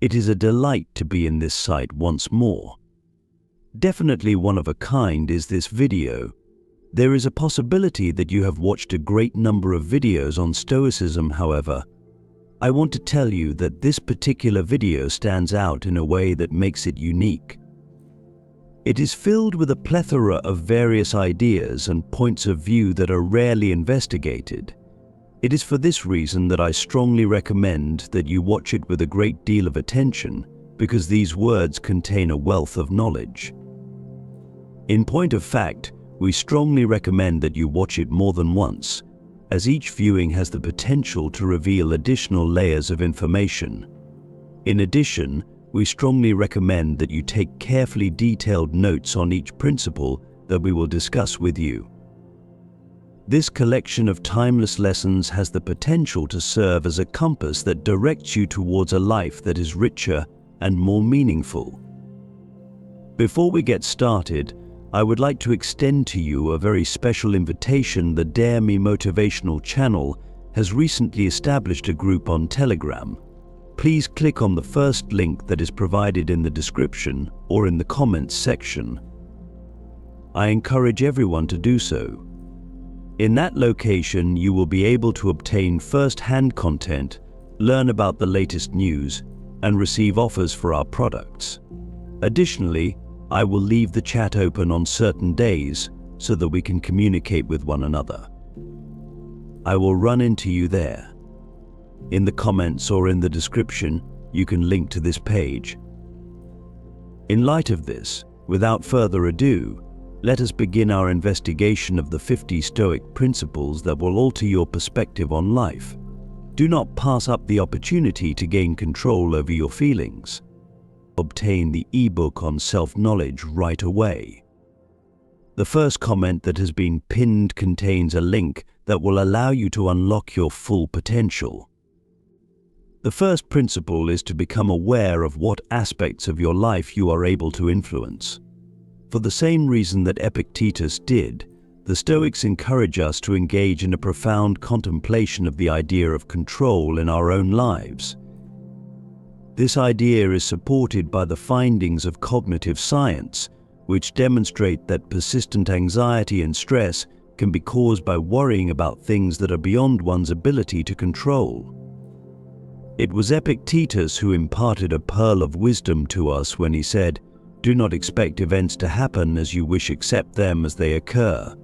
It is a delight to be in this site once more. Definitely one of a kind is this video. There is a possibility that you have watched a great number of videos on Stoicism, however. I want to tell you that this particular video stands out in a way that makes it unique. It is filled with a plethora of various ideas and points of view that are rarely investigated. It is for this reason that I strongly recommend that you watch it with a great deal of attention, because these words contain a wealth of knowledge. In point of fact, we strongly recommend that you watch it more than once, as each viewing has the potential to reveal additional layers of information. In addition, we strongly recommend that you take carefully detailed notes on each principle that we will discuss with you. This collection of timeless lessons has the potential to serve as a compass that directs you towards a life that is richer and more meaningful. Before we get started, I would like to extend to you a very special invitation. The Dare Me Motivational channel has recently established a group on Telegram. Please click on the first link that is provided in the description or in the comments section. I encourage everyone to do so. In that location, you will be able to obtain first-hand content, learn about the latest news, and receive offers for our products. Additionally, I will leave the chat open on certain days so that we can communicate with one another. I will run into you there. In the comments or in the description, you can link to this page. In light of this, without further ado, let us begin our investigation of the 50 Stoic principles that will alter your perspective on life. Do not pass up the opportunity to gain control over your feelings. Obtain the ebook on self-knowledge right away. The first comment that has been pinned contains a link that will allow you to unlock your full potential. The first principle is to become aware of what aspects of your life you are able to influence. For the same reason that Epictetus did, the Stoics encourage us to engage in a profound contemplation of the idea of control in our own lives. This idea is supported by the findings of cognitive science, which demonstrate that persistent anxiety and stress can be caused by worrying about things that are beyond one's ability to control. It was Epictetus who imparted a pearl of wisdom to us when he said, "Do not expect events to happen as you wish, accept them as they occur."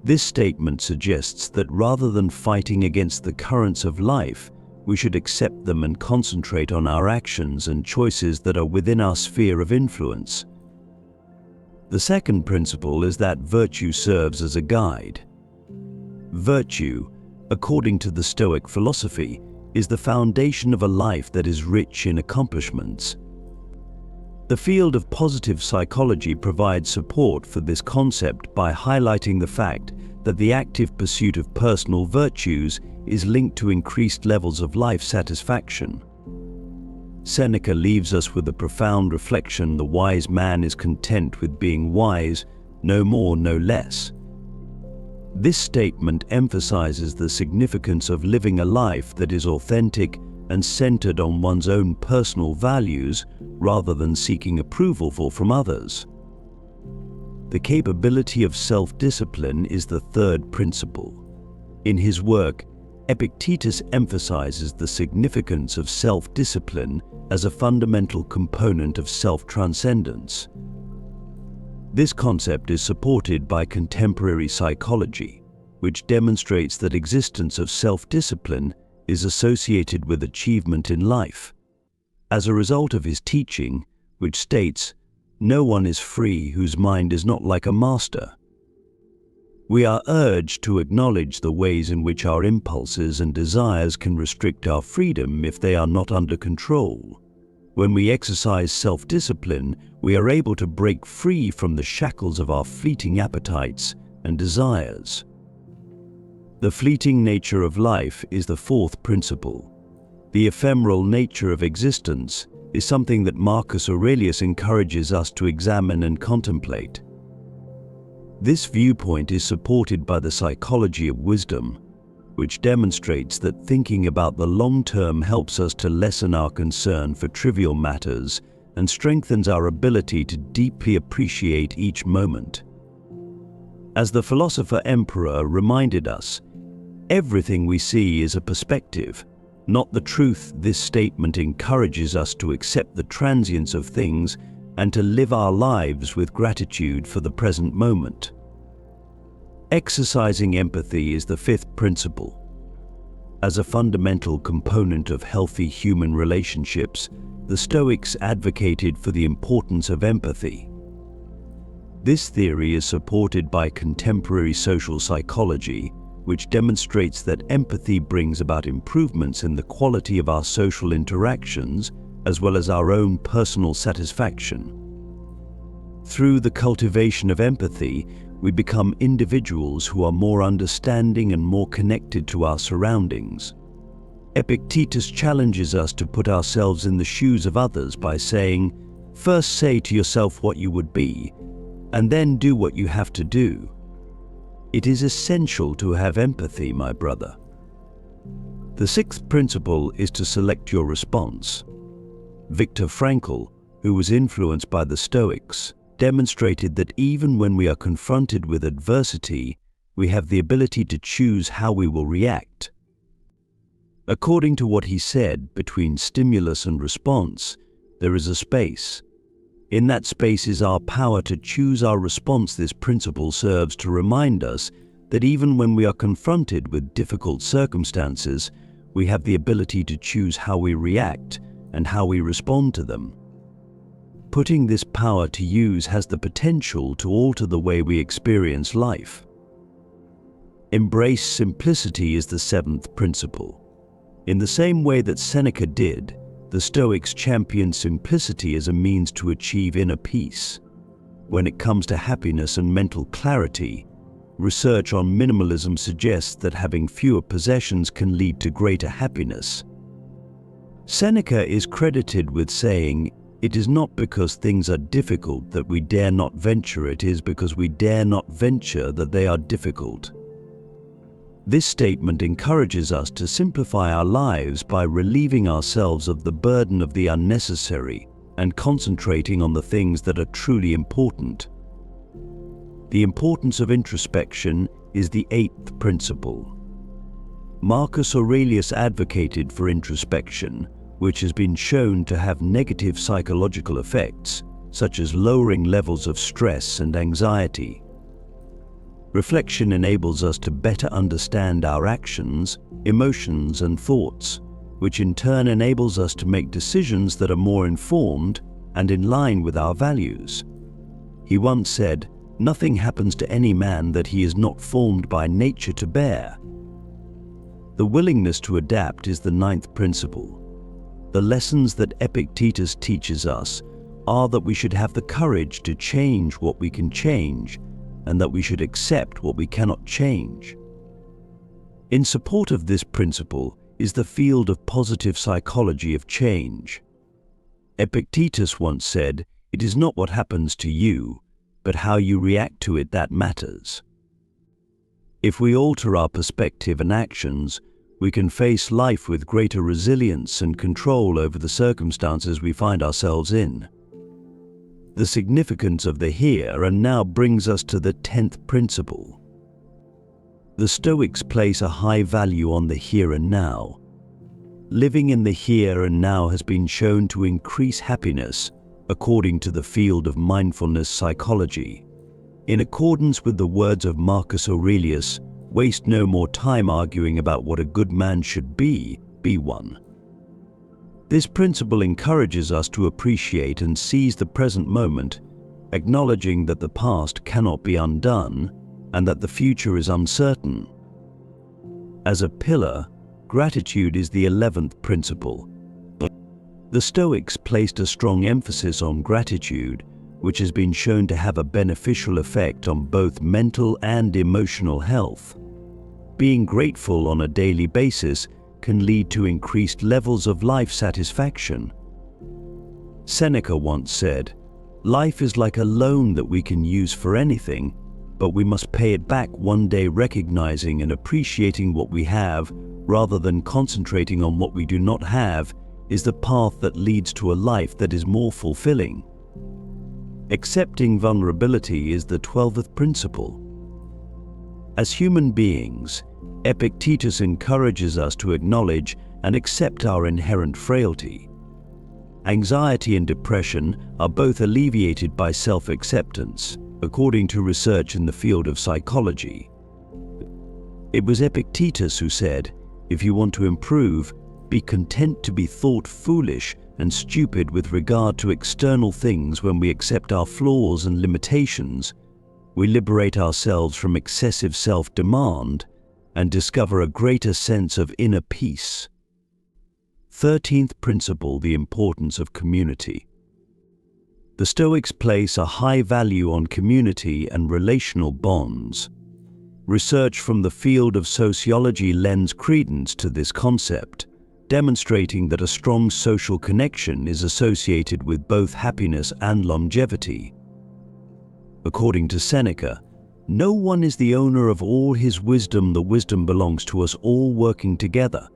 This statement suggests that rather than fighting against the currents of life, we should accept them and concentrate on our actions and choices that are within our sphere of influence. The second principle is that virtue serves as a guide. Virtue, according to the Stoic philosophy, is the foundation of a life that is rich in accomplishments. The field of positive psychology provides support for this concept by highlighting the fact that the active pursuit of personal virtues is linked to increased levels of life satisfaction. Seneca leaves us with a profound reflection: the wise man is content with being wise, no more, no less. This statement emphasizes the significance of living a life that is authentic and centered on one's own personal values rather than seeking approval from others. The capability of self-discipline is the third principle. In his work, Epictetus emphasizes the significance of self-discipline as a fundamental component of self-transcendence. This concept is supported by contemporary psychology, which demonstrates that existence of self-discipline is associated with achievement in life. As a result of his teaching, which states, "No one is free whose mind is not like a master," we are urged to acknowledge the ways in which our impulses and desires can restrict our freedom if they are not under control. When we exercise self-discipline, we are able to break free from the shackles of our fleeting appetites and desires. The fleeting nature of life is the fourth principle. The ephemeral nature of existence is something that Marcus Aurelius encourages us to examine and contemplate. This viewpoint is supported by the psychology of wisdom, which demonstrates that thinking about the long term helps us to lessen our concern for trivial matters and strengthens our ability to deeply appreciate each moment. As the philosopher emperor reminded us, everything we see is a perspective, not the truth. This statement encourages us to accept the transience of things and to live our lives with gratitude for the present moment. Exercising empathy is the fifth principle. As a fundamental component of healthy human relationships, the Stoics advocated for the importance of empathy. This theory is supported by contemporary social psychology, which demonstrates that empathy brings about improvements in the quality of our social interactions as well as our own personal satisfaction. Through the cultivation of empathy, we become individuals who are more understanding and more connected to our surroundings. Epictetus challenges us to put ourselves in the shoes of others by saying, "First say to yourself what you would be, and then do what you have to do." It is essential to have empathy, my brother. The sixth principle is to select your response. Viktor Frankl, who was influenced by the Stoics, demonstrated that even when we are confronted with adversity, we have the ability to choose how we will react. According to what he said, between stimulus and response, there is a space. In that space is our power to choose our response. This principle serves to remind us that even when we are confronted with difficult circumstances, we have the ability to choose how we react and how we respond to them. Putting this power to use has the potential to alter the way we experience life. Embrace simplicity is the seventh principle. In the same way that Seneca did, the Stoics championed simplicity as a means to achieve inner peace. When it comes to happiness and mental clarity, research on minimalism suggests that having fewer possessions can lead to greater happiness. Seneca is credited with saying, "It is not because things are difficult that we dare not venture, it is because we dare not venture that they are difficult." This statement encourages us to simplify our lives by relieving ourselves of the burden of the unnecessary and concentrating on the things that are truly important. The importance of introspection is the eighth principle. Marcus Aurelius advocated for introspection, which has been shown to have negative psychological effects, such as lowering levels of stress and anxiety. Reflection enables us to better understand our actions, emotions, and thoughts, which in turn enables us to make decisions that are more informed and in line with our values. He once said, "Nothing happens to any man that he is not formed by nature to bear." The willingness to adapt is the ninth principle. The lessons that Epictetus teaches us are that we should have the courage to change what we can change, and that we should accept what we cannot change. In support of this principle is the field of positive psychology of change. Epictetus once said, "It is not what happens to you, but how you react to it that matters." If we alter our perspective and actions, we can face life with greater resilience and control over the circumstances we find ourselves in. The significance of the here and now brings us to the 10th principle. The Stoics place a high value on the here and now. Living in the here and now has been shown to increase happiness, according to the field of mindfulness psychology. In accordance with the words of Marcus Aurelius, "Waste no more time arguing about what a good man should be one." This principle encourages us to appreciate and seize the present moment, acknowledging that the past cannot be undone and that the future is uncertain. As a pillar, gratitude is the 11th principle. The Stoics placed a strong emphasis on gratitude, which has been shown to have a beneficial effect on both mental and emotional health. Being grateful on a daily basis can lead to increased levels of life satisfaction. Seneca once said, "Life is like a loan that we can use for anything, but we must pay it back one day, recognizing and appreciating what we have rather than concentrating on what we do not have is the path that leads to a life that is more fulfilling. Accepting vulnerability is the 12th principle. As human beings, Epictetus encourages us to acknowledge and accept our inherent frailty. Anxiety and depression are both alleviated by self-acceptance, according to research in the field of psychology. It was Epictetus who said, "If you want to improve, be content to be thought foolish and stupid with regard to external things. When we accept our flaws and limitations, we liberate ourselves from excessive self-demand and discover a greater sense of inner peace." 13th principle, the importance of community. The Stoics place a high value on community and relational bonds. Research from the field of sociology lends credence to this concept, demonstrating that a strong social connection is associated with both happiness and longevity. According to Seneca, no one is the owner of all his wisdom. The wisdom belongs to us all. Working together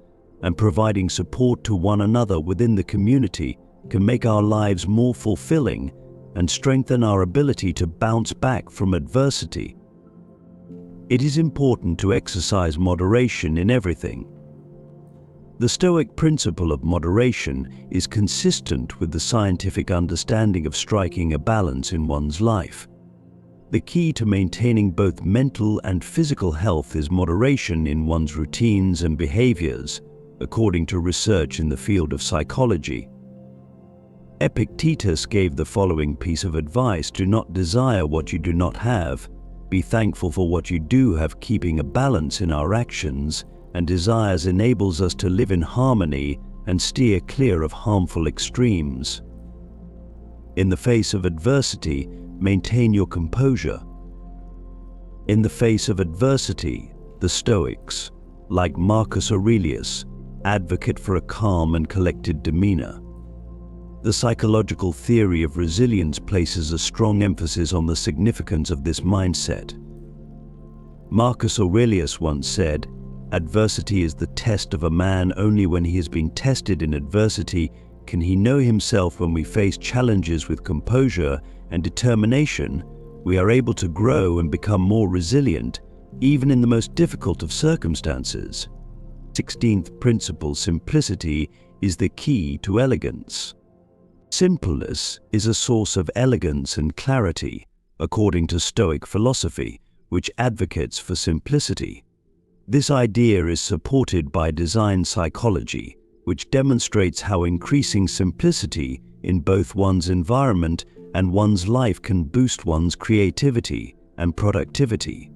and providing support to one another within the community can make our lives more fulfilling and strengthen our ability to bounce back from adversity. It is important to exercise moderation in everything. The Stoic principle of moderation is consistent with the scientific understanding of striking a balance in one's life. The key to maintaining both mental and physical health is moderation in one's routines and behaviors, according to research in the field of psychology. Epictetus gave the following piece of advice: do not desire what you do not have. Be thankful for what you do have. Keeping a balance in our actions and desires enables us to live in harmony and steer clear of harmful extremes. In the face of adversity, maintain your composure. In the face of adversity, the Stoics, like Marcus Aurelius, advocate for a calm and collected demeanor. The psychological theory of resilience places a strong emphasis on the significance of this mindset. Marcus Aurelius once said, "Adversity is the test of a man. Only when he has been tested in adversity can he know himself. When we face challenges with composure and determination, we are able to grow and become more resilient, even in the most difficult of circumstances." 16th principle, simplicity is the key to elegance. Simpleness is a source of elegance and clarity, according to Stoic philosophy, which advocates for simplicity. This idea is supported by design psychology, which demonstrates how increasing simplicity in both one's environment and one's life can boost one's creativity and productivity.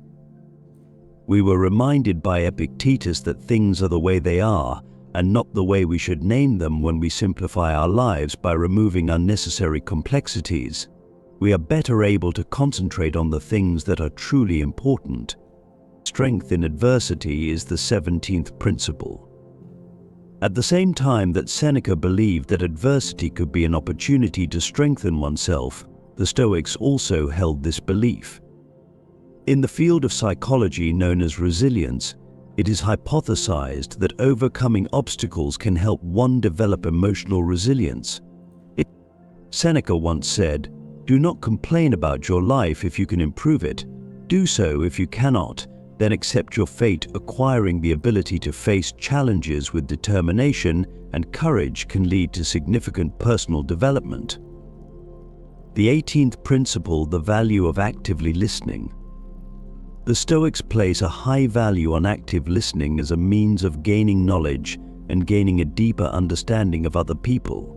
We were reminded by Epictetus that things are the way they are and not the way we should name them. When we simplify our lives by removing unnecessary complexities, we are better able to concentrate on the things that are truly important. Strength in adversity is the 17th principle. At the same time that Seneca believed that adversity could be an opportunity to strengthen oneself, the Stoics also held this belief. In the field of psychology known as resilience, it is hypothesized that overcoming obstacles can help one develop emotional resilience. Seneca once said, "Do not complain about your life if you can improve it. Do so if you cannot, then accept your fate." Acquiring the ability to face challenges with determination and courage can lead to significant personal development. The 18th principle, the value of actively listening. The Stoics place a high value on active listening as a means of gaining knowledge and gaining a deeper understanding of other people.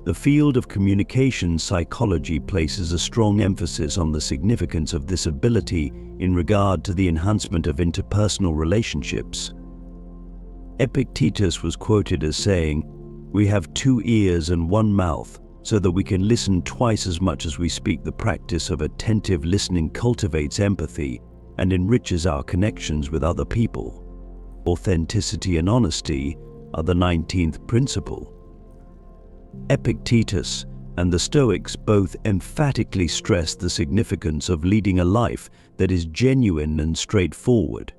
The field of communication psychology places a strong emphasis on the significance of this ability in regard to the enhancement of interpersonal relationships. Epictetus was quoted as saying, "We have 2 ears and 1 mouth, so that we can listen twice as much as we speak." The practice of attentive listening cultivates empathy and enriches our connections with other people. Authenticity and honesty are the 19th principle. Epictetus, and the Stoics both emphatically stress the significance of leading a life that is genuine and straightforward.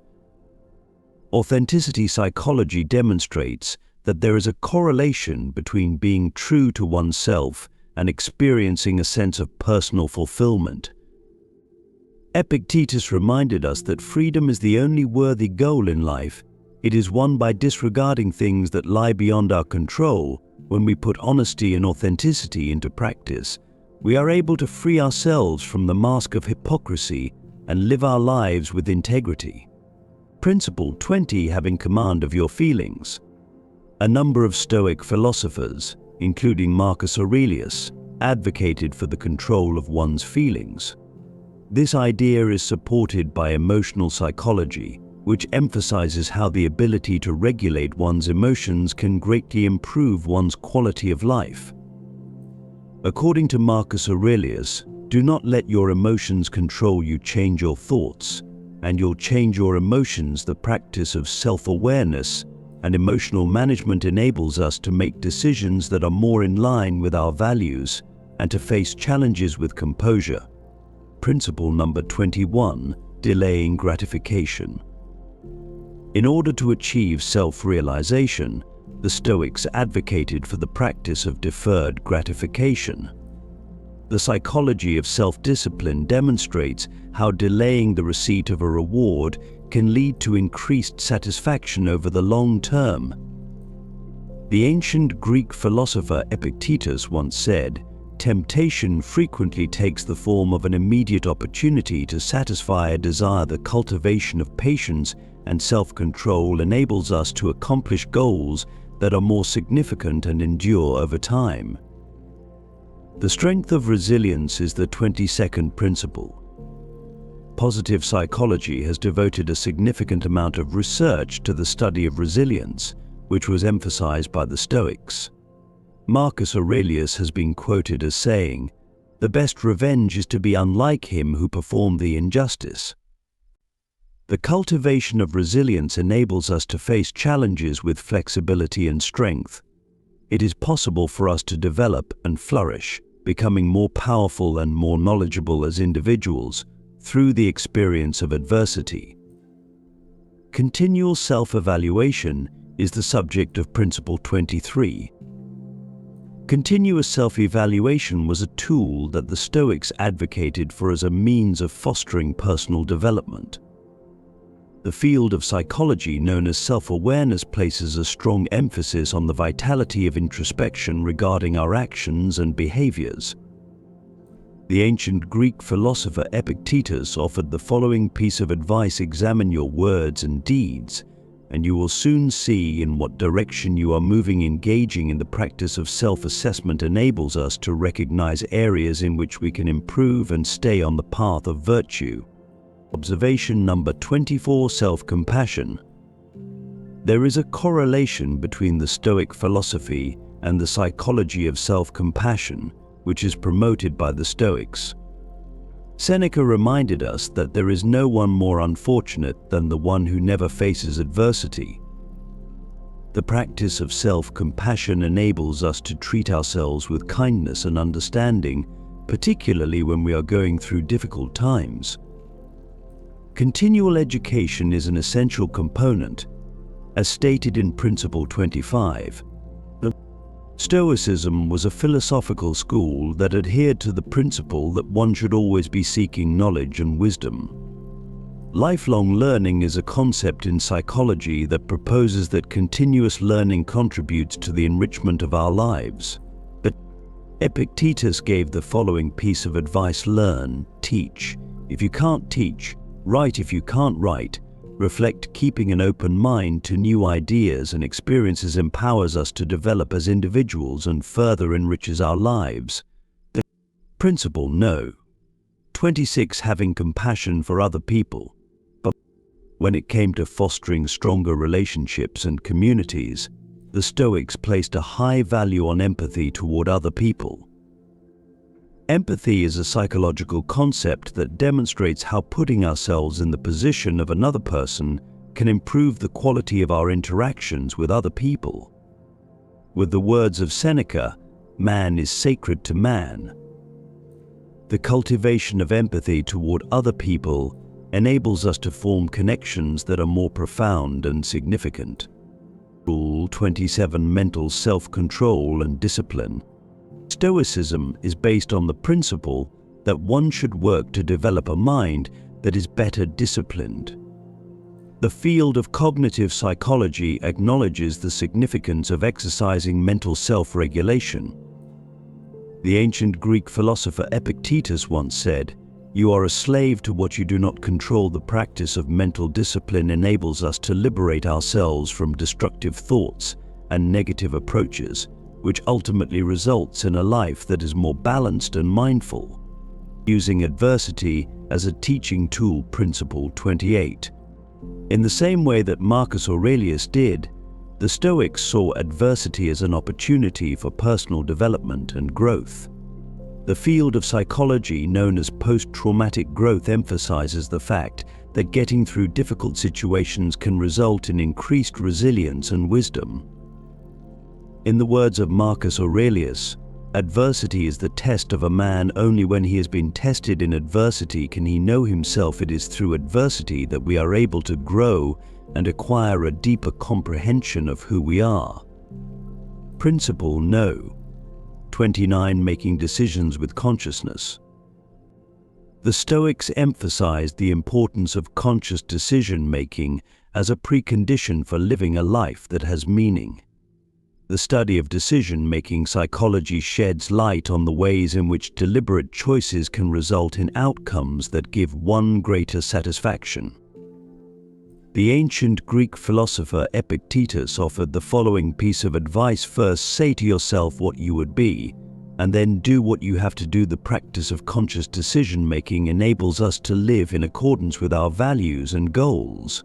Authenticity psychology demonstrates that there is a correlation between being true to oneself and experiencing a sense of personal fulfillment. Epictetus reminded us that freedom is the only worthy goal in life. It is won by disregarding things that lie beyond our control. When we put honesty and authenticity into practice, we are able to free ourselves from the mask of hypocrisy and live our lives with integrity. Principle 20. Having command of your feelings. A number of Stoic philosophers, including Marcus Aurelius, advocated for the control of one's feelings. This idea is supported by emotional psychology, which emphasizes how the ability to regulate one's emotions can greatly improve one's quality of life. According to Marcus Aurelius, do not let your emotions control you. Change your thoughts, and you'll change your emotions. The practice of self-awareness and emotional management enables us to make decisions that are more in line with our values and to face challenges with composure. Principle number 21. Delaying gratification. In order to achieve self-realization, the Stoics advocated for the practice of deferred gratification. The psychology of self-discipline demonstrates how delaying the receipt of a reward can lead to increased satisfaction over the long term. The ancient Greek philosopher Epictetus once said, "Temptation frequently takes the form of an immediate opportunity to satisfy a desire. The cultivation of patience and self-control enables us to accomplish goals that are more significant and endure over time." The strength of resilience is the 22nd principle. Positive psychology has devoted a significant amount of research to the study of resilience, which was emphasized by the Stoics. Marcus Aurelius has been quoted as saying, "The best revenge is to be unlike him who performed the injustice." The cultivation of resilience enables us to face challenges with flexibility and strength. It is possible for us to develop and flourish, becoming more powerful and more knowledgeable as individuals through the experience of adversity. Continual self-evaluation is the subject of Principle 23. Continuous self-evaluation was a tool that the Stoics advocated for as a means of fostering personal development. The field of psychology known as self-awareness places a strong emphasis on the vitality of introspection regarding our actions and behaviors. The ancient Greek philosopher Epictetus offered the following piece of advice: examine your words and deeds, and you will soon see in what direction you are moving. Engaging in the practice of self-assessment enables us to recognize areas in which we can improve and stay on the path of virtue. Observation number 24. Self-compassion. There is a correlation between the Stoic philosophy and the psychology of self-compassion, which is promoted by the Stoics. Seneca reminded us that there is no one more unfortunate than the one who never faces adversity. The practice of self-compassion enables us to treat ourselves with kindness and understanding, particularly when we are going through difficult times. Continual education is an essential component, as stated in Principle 25. Stoicism was a philosophical school that adhered to the principle that one should always be seeking knowledge and wisdom. Lifelong learning is a concept in psychology that proposes that continuous learning contributes to the enrichment of our lives. But Epictetus gave the following piece of advice: learn, teach. If you can't teach, write. If you can't write, reflect. Keeping an open mind to new ideas and experiences empowers us to develop as individuals and further enriches our lives. The principle No. 26. Having compassion for other people. But when it came to fostering stronger relationships and communities, the Stoics placed a high value on empathy toward other people. Empathy is a psychological concept that demonstrates how putting ourselves in the position of another person can improve the quality of our interactions with other people. With the words of Seneca, man is sacred to man. The cultivation of empathy toward other people enables us to form connections that are more profound and significant. Rule 27: Mental self-control and discipline. Stoicism is based on the principle that one should work to develop a mind that is better disciplined. The field of cognitive psychology acknowledges the significance of exercising mental self-regulation. The ancient Greek philosopher Epictetus once said, "You are a slave to what you do not control." The practice of mental discipline enables us to liberate ourselves from destructive thoughts and negative approaches, which ultimately results in a life that is more balanced and mindful. Using adversity as a teaching tool. Principle 28. In the same way that Marcus Aurelius did, the Stoics saw adversity as an opportunity for personal development and growth. The field of psychology known as post-traumatic growth emphasizes the fact that getting through difficult situations can result in increased resilience and wisdom. In the words of Marcus Aurelius, "Adversity is the test of a man. Only when he has been tested in adversity can he know himself. It is through adversity that we are able to grow and acquire a deeper comprehension of who we are." Principle 29: Making decisions with consciousness. The Stoics emphasized the importance of conscious decision-making as a precondition for living a life that has meaning. The study of decision-making psychology sheds light on the ways in which deliberate choices can result in outcomes that give one greater satisfaction. The ancient Greek philosopher Epictetus offered the following piece of advice: first say to yourself what you would be, and then do what you have to do. The practice of conscious decision-making enables us to live in accordance with our values and goals.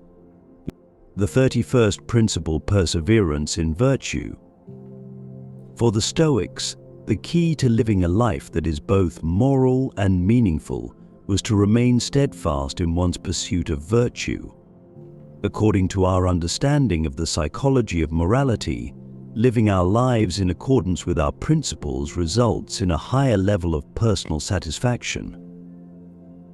The 31st principle: Perseverance in virtue. For the Stoics, the key to living a life that is both moral and meaningful was to remain steadfast in one's pursuit of virtue. According to our understanding of the psychology of morality, living our lives in accordance with our principles results in a higher level of personal satisfaction.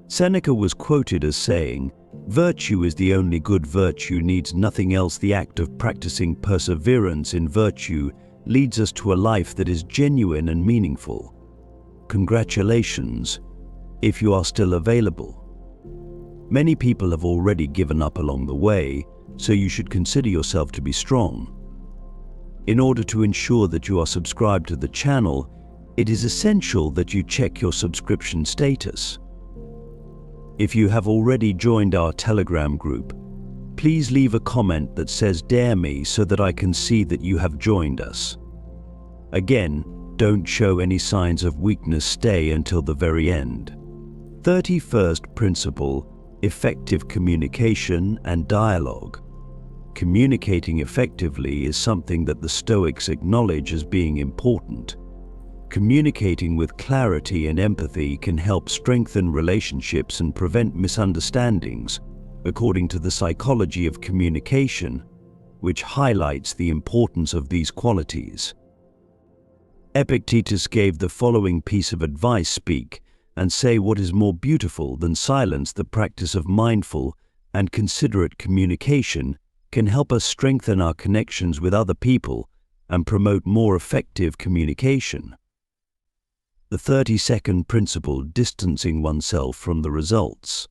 Seneca was quoted as saying, "Virtue is the only good virtue, needs nothing else." The act of practicing perseverance in virtue leads us to a life that is genuine and meaningful. Congratulations, if you are still available. Many people have already given up along the way, so you should consider yourself to be strong. In order to ensure that you are subscribed to the channel, it is essential that you check your subscription status. If you have already joined our Telegram group, please leave a comment that says "Dare me" so that I can see that you have joined us. Again, don't show any signs of weakness. Stay until the very end. 31st principle: Effective communication and dialogue. Communicating effectively is something that the Stoics acknowledge as being important. Communicating with clarity and empathy can help strengthen relationships and prevent misunderstandings, according to the psychology of communication, which highlights the importance of these qualities. Epictetus gave the following piece of advice: speak and say what is more beautiful than silence. The practice of mindful and considerate communication can help us strengthen our connections with other people and promote more effective communication. The 32nd principle: Distancing oneself from the results.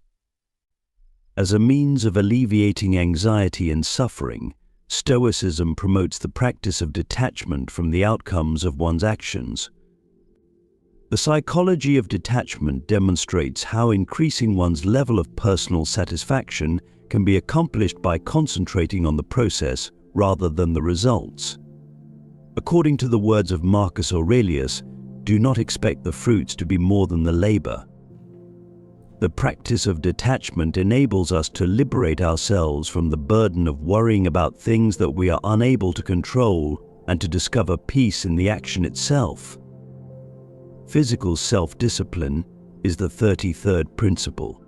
As a means of alleviating anxiety and suffering, Stoicism promotes the practice of detachment from the outcomes of one's actions. The psychology of detachment demonstrates how increasing one's level of personal satisfaction can be accomplished by concentrating on the process rather than the results. According to the words of Marcus Aurelius, do not expect the fruits to be more than the labor. The practice of detachment enables us to liberate ourselves from the burden of worrying about things that we are unable to control and to discover peace in the action itself. Physical self-discipline is the 33rd principle.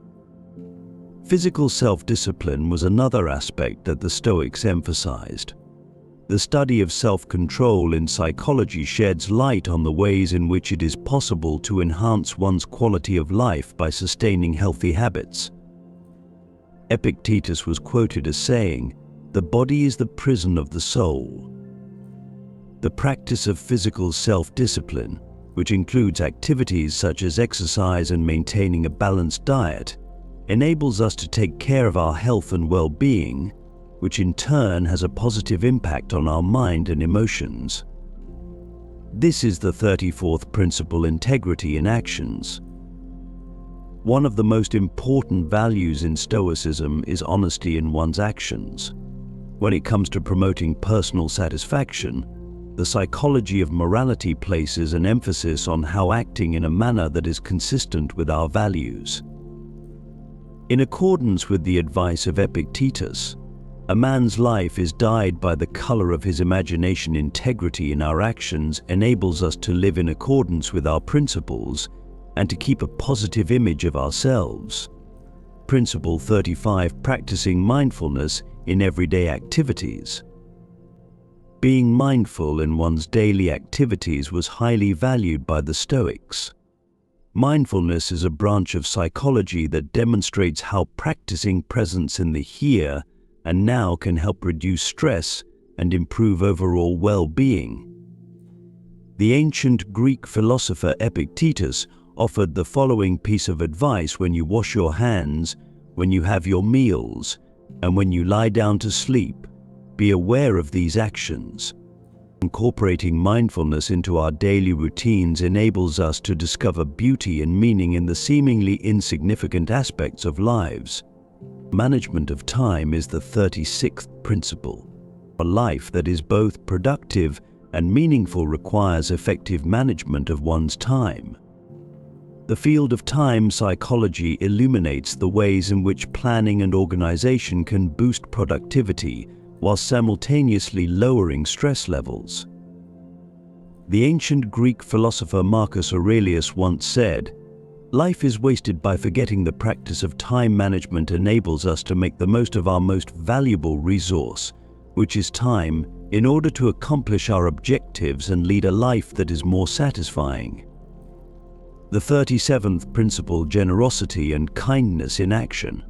Physical self-discipline was another aspect that the Stoics emphasized. The study of self-control in psychology sheds light on the ways in which it is possible to enhance one's quality of life by sustaining healthy habits. Epictetus was quoted as saying, "The body is the prison of the soul." The practice of physical self-discipline, which includes activities such as exercise and maintaining a balanced diet, enables us to take care of our health and well-being, which in turn has a positive impact on our mind and emotions. This is the 34th principle: integrity in actions. One of the most important values in Stoicism is honesty in one's actions. When it comes to promoting personal satisfaction, the psychology of morality places an emphasis on how acting in a manner that is consistent with our values. In accordance with the advice of Epictetus, a man's life is dyed by the color of his imagination. Integrity in our actions enables us to live in accordance with our principles and to keep a positive image of ourselves. Principle 35: practicing mindfulness in everyday activities. Being mindful in one's daily activities was highly valued by the Stoics. Mindfulness is a branch of psychology that demonstrates how practicing presence in the here and now can help reduce stress and improve overall well-being. The ancient Greek philosopher Epictetus offered the following piece of advice: when you wash your hands, when you have your meals, and when you lie down to sleep, be aware of these actions. Incorporating mindfulness into our daily routines enables us to discover beauty and meaning in the seemingly insignificant aspects of lives. Management of time is the 36th principle. A life that is both productive and meaningful requires effective management of one's time. The field of time psychology illuminates the ways in which planning and organization can boost productivity while simultaneously lowering stress levels. The ancient Greek philosopher Marcus Aurelius once said, "Life is wasted by forgetting. The practice of time management enables us to make the most of our most valuable resource, which is time, in order to accomplish our objectives and lead a life that is more satisfying." The 37th principle: generosity and kindness in action.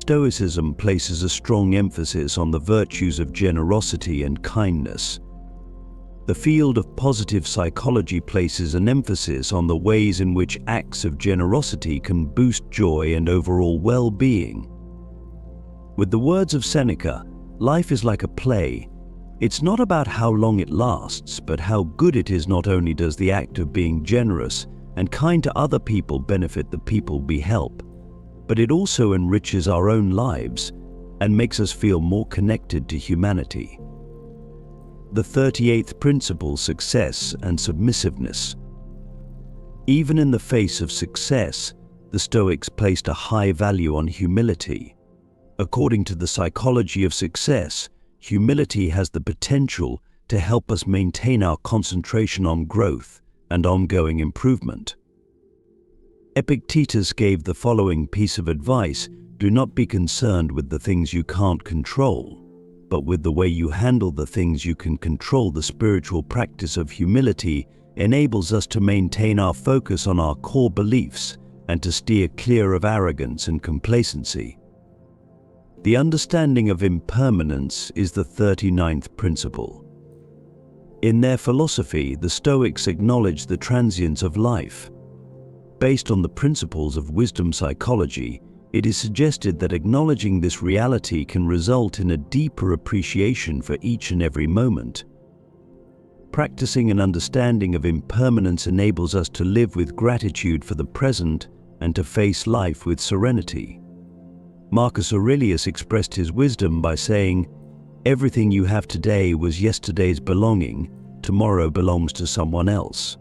Stoicism places a strong emphasis on the virtues of generosity and kindness. The field of positive psychology places an emphasis on the ways in which acts of generosity can boost joy and overall well-being. With the words of Seneca, life is like a play. It's not about how long it lasts, but how good it is. Not only does the act of being generous and kind to other people benefit the people we help, but it also enriches our own lives and makes us feel more connected to humanity. The 38th principle: success and submissiveness. Even in the face of success, the Stoics placed a high value on humility. According to the psychology of success, humility has the potential to help us maintain our concentration on growth and ongoing improvement. Epictetus gave the following piece of advice: do not be concerned with the things you can't control, but with the way you handle the things you can control. The spiritual practice of humility enables us to maintain our focus on our core beliefs and to steer clear of arrogance and complacency. The understanding of impermanence is the 39th principle. In their philosophy, the Stoics acknowledge the transience of life. Based on the principles of wisdom psychology, it is suggested that acknowledging this reality can result in a deeper appreciation for each and every moment. Practicing an understanding of impermanence enables us to live with gratitude for the present and to face life with serenity. Marcus Aurelius expressed his wisdom by saying, "Everything you have today was yesterday's belonging, tomorrow belongs to someone else."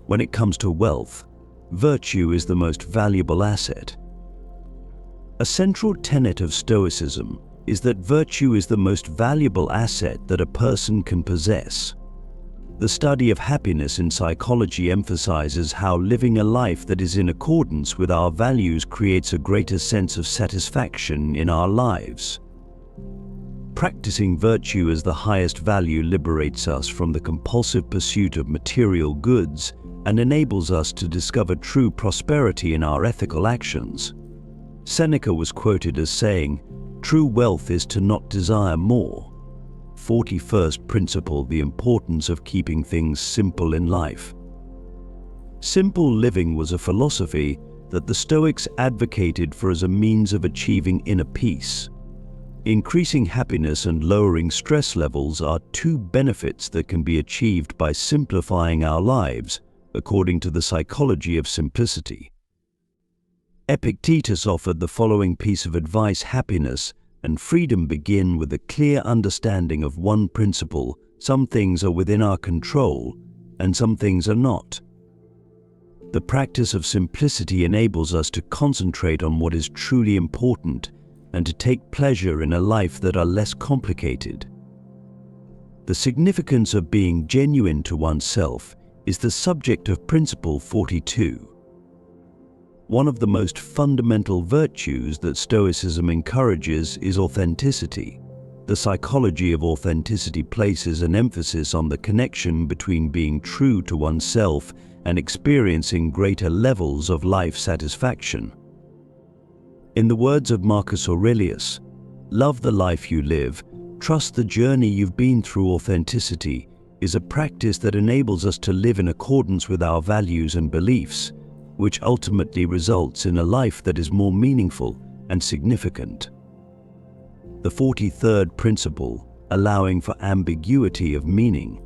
When it comes to wealth, virtue is the most valuable asset. A central tenet of Stoicism is that virtue is the most valuable asset that a person can possess. The study of happiness in psychology emphasizes how living a life that is in accordance with our values creates a greater sense of satisfaction in our lives. Practicing virtue as the highest value liberates us from the compulsive pursuit of material goods and enables us to discover true prosperity in our ethical actions. Seneca was quoted as saying, "True wealth is to not desire more." 41st principle: the importance of keeping things simple in life. Simple living was a philosophy that the Stoics advocated for as a means of achieving inner peace. Increasing happiness and lowering stress levels are two benefits that can be achieved by simplifying our lives, according to the psychology of simplicity. Epictetus offered the following piece of advice: happiness and freedom begin with a clear understanding of one principle: some things are within our control and some things are not. The practice of simplicity enables us to concentrate on what is truly important and to take pleasure in a life that are less complicated. The significance of being genuine to oneself is the subject of Principle 42. One of the most fundamental virtues that Stoicism encourages is authenticity. The psychology of authenticity places an emphasis on the connection between being true to oneself and experiencing greater levels of life satisfaction. In the words of Marcus Aurelius, "Love the life you live, trust the journey you've been through." Authenticity is a practice that enables us to live in accordance with our values and beliefs, which ultimately results in a life that is more meaningful and significant. The 43rd principle: allowing for ambiguity of meaning.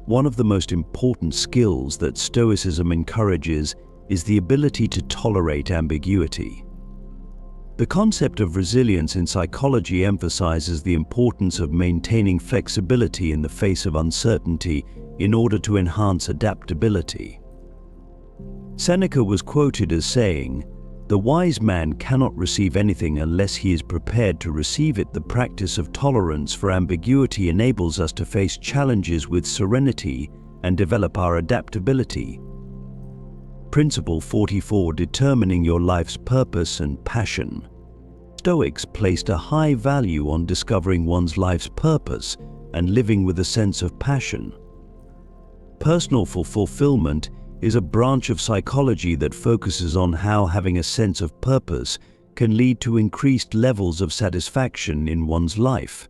One of the most important skills that Stoicism encourages is the ability to tolerate ambiguity. The concept of resilience in psychology emphasizes the importance of maintaining flexibility in the face of uncertainty in order to enhance adaptability. Seneca was quoted as saying, "The wise man cannot receive anything unless he is prepared to receive it." The practice of tolerance for ambiguity enables us to face challenges with serenity and develop our adaptability. Principle 44: determining your life's purpose and passion. Stoics placed a high value on discovering one's life's purpose and living with a sense of passion. Personal fulfillment is a branch of psychology that focuses on how having a sense of purpose can lead to increased levels of satisfaction in one's life.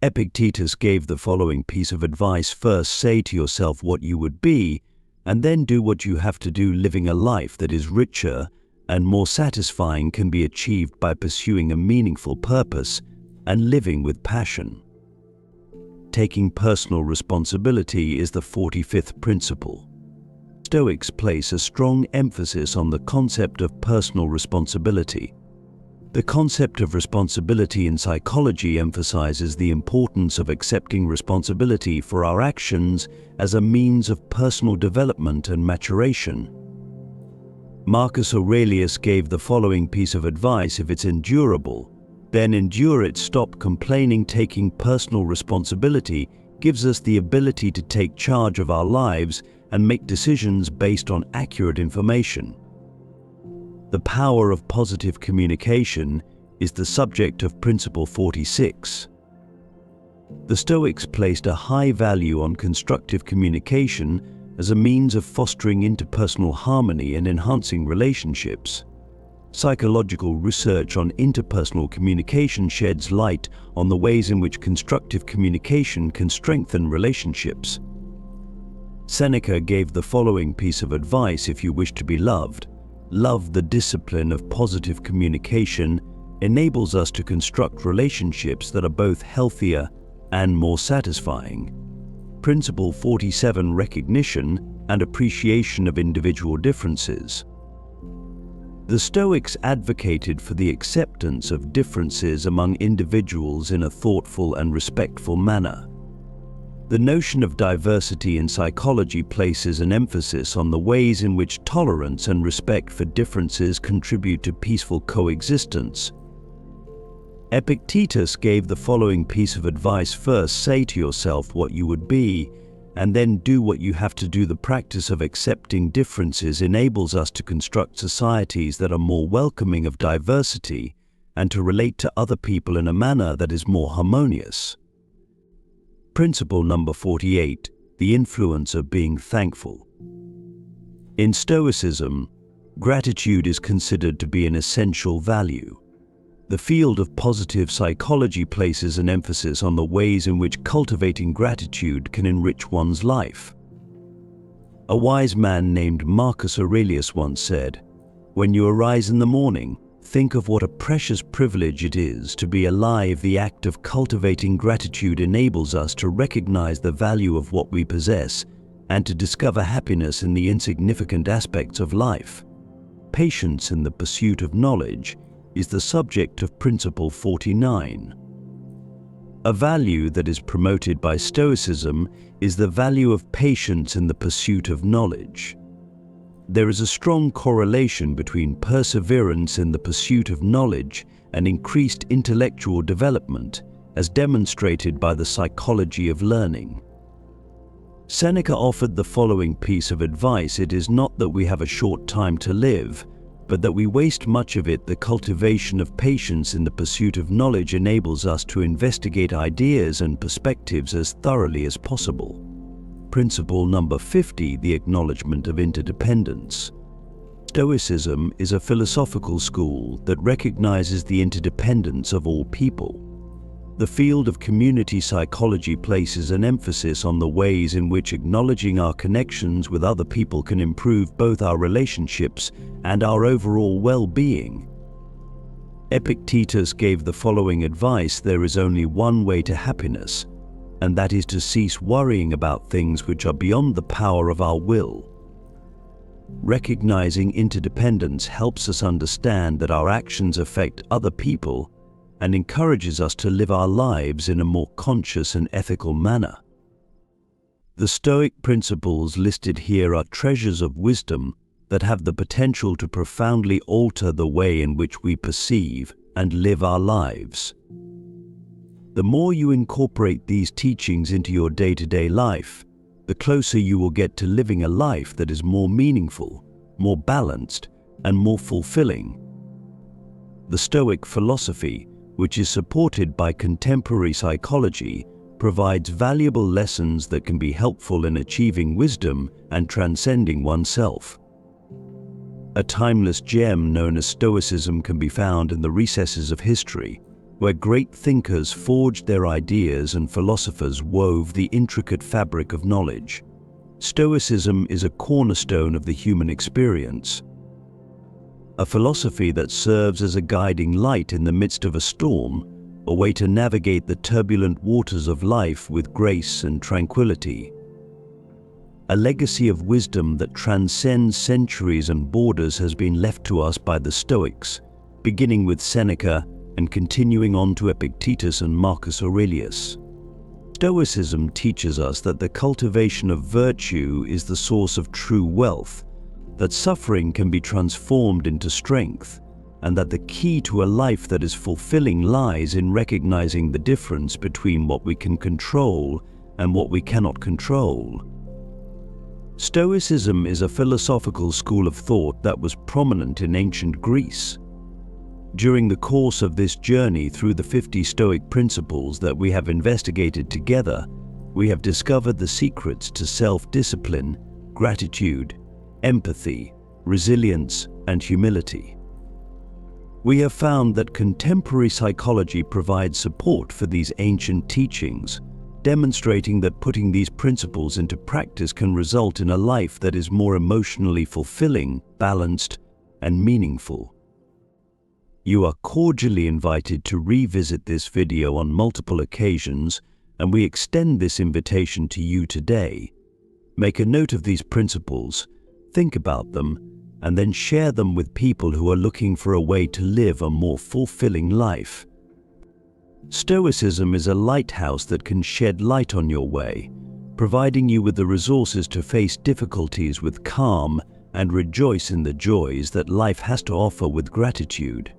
Epictetus gave the following piece of advice: first say to yourself what you would be, and then do what you have to do. Living a life that is richer and more satisfying can be achieved by pursuing a meaningful purpose and living with passion. Taking personal responsibility is the 45th principle. Stoics place a strong emphasis on the concept of personal responsibility. The concept of responsibility in psychology emphasizes the importance of accepting responsibility for our actions as a means of personal development and maturation. Marcus Aurelius gave the following piece of advice: if it's endurable, then endure it. Stop complaining. Taking personal responsibility gives us the ability to take charge of our lives and make decisions based on accurate information. The power of positive communication is the subject of Principle 46. The Stoics placed a high value on constructive communication as a means of fostering interpersonal harmony and enhancing relationships. Psychological research on interpersonal communication sheds light on the ways in which constructive communication can strengthen relationships. Seneca gave the following piece of advice: if you wish to be loved, love. The discipline of positive communication enables us to construct relationships that are both healthier and more satisfying. Principle 47: recognition and appreciation of individual differences. The Stoics advocated for the acceptance of differences among individuals in a thoughtful and respectful manner. The notion of diversity in psychology places an emphasis on the ways in which tolerance and respect for differences contribute to peaceful coexistence. Epictetus gave the following piece of advice: first say to yourself what you would be, and then do what you have to do. The practice of accepting differences enables us to construct societies that are more welcoming of diversity and to relate to other people in a manner that is more harmonious. Principle number 48, the influence of being thankful. In Stoicism, gratitude is considered to be an essential value. The field of positive psychology places an emphasis on the ways in which cultivating gratitude can enrich one's life. A wise man named Marcus Aurelius once said, "When you arise in the morning, think of what a precious privilege it is to be alive. The act of cultivating gratitude enables us to recognize the value of what we possess and to discover happiness in the insignificant aspects of life." Patience in the pursuit of knowledge is the subject of Principle 49. A value that is promoted by Stoicism is the value of patience in the pursuit of knowledge. There is a strong correlation between perseverance in the pursuit of knowledge and increased intellectual development, as demonstrated by the psychology of learning. Seneca offered the following piece of advice: "It is not that we have a short time to live, but that we waste much of it. The cultivation of patience in the pursuit of knowledge enables us to investigate ideas and perspectives as thoroughly as possible." Principle number 50, the acknowledgement of interdependence. Stoicism is a philosophical school that recognizes the interdependence of all people. The field of community psychology places an emphasis on the ways in which acknowledging our connections with other people can improve both our relationships and our overall well-being. Epictetus gave the following advice: "There is only one way to happiness, and that is to cease worrying about things which are beyond the power of our will." Recognizing interdependence helps us understand that our actions affect other people and encourages us to live our lives in a more conscious and ethical manner. The Stoic principles listed here are treasures of wisdom that have the potential to profoundly alter the way in which we perceive and live our lives. The more you incorporate these teachings into your day-to-day life, the closer you will get to living a life that is more meaningful, more balanced, and more fulfilling. The Stoic philosophy, which is supported by contemporary psychology, provides valuable lessons that can be helpful in achieving wisdom and transcending oneself. A timeless gem known as Stoicism can be found in the recesses of history, where great thinkers forged their ideas and philosophers wove the intricate fabric of knowledge. Stoicism is a cornerstone of the human experience, a philosophy that serves as a guiding light in the midst of a storm, a way to navigate the turbulent waters of life with grace and tranquility. A legacy of wisdom that transcends centuries and borders has been left to us by the Stoics, beginning with Seneca and continuing on to Epictetus and Marcus Aurelius. Stoicism teaches us that the cultivation of virtue is the source of true wealth, that suffering can be transformed into strength, and that the key to a life that is fulfilling lies in recognizing the difference between what we can control and what we cannot control. Stoicism is a philosophical school of thought that was prominent in ancient Greece. During the course of this journey through the 50 Stoic principles that we have investigated together, we have discovered the secrets to self-discipline, gratitude, empathy, resilience, and humility. We have found that contemporary psychology provides support for these ancient teachings, demonstrating that putting these principles into practice can result in a life that is more emotionally fulfilling, balanced, and meaningful. You are cordially invited to revisit this video on multiple occasions, and we extend this invitation to you today. Make a note of these principles, think about them, and then share them with people who are looking for a way to live a more fulfilling life. Stoicism is a lighthouse that can shed light on your way, providing you with the resources to face difficulties with calm and rejoice in the joys that life has to offer with gratitude.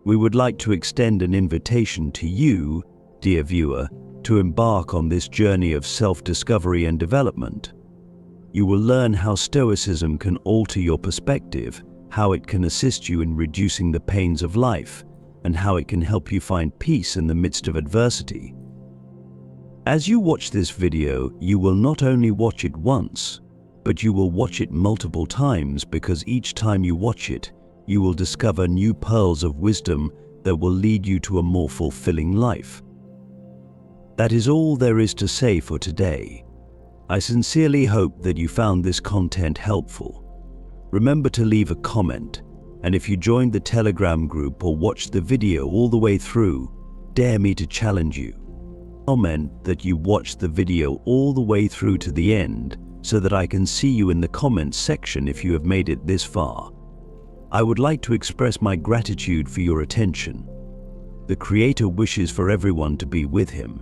We would like to extend an invitation to you, dear viewer, to embark on this journey of self-discovery and development. You will learn how Stoicism can alter your perspective how it can assist you in reducing the pains of life, and how it can help you find peace in the midst of adversity. As you watch this video, you will not only watch it once, but you will watch it multiple times, because each time you watch it, you will discover new pearls of wisdom that will lead you to a more fulfilling life. That is all there is to say for today. I sincerely hope that you found this content helpful. Remember to leave a comment, and if you joined the Telegram group or watched the video all the way through, dare me to challenge you. Comment that you watched the video all the way through to the end, so that I can see you in the comments section if you have made it this far. I would like to express my gratitude for your attention. The Creator wishes for everyone to be with Him,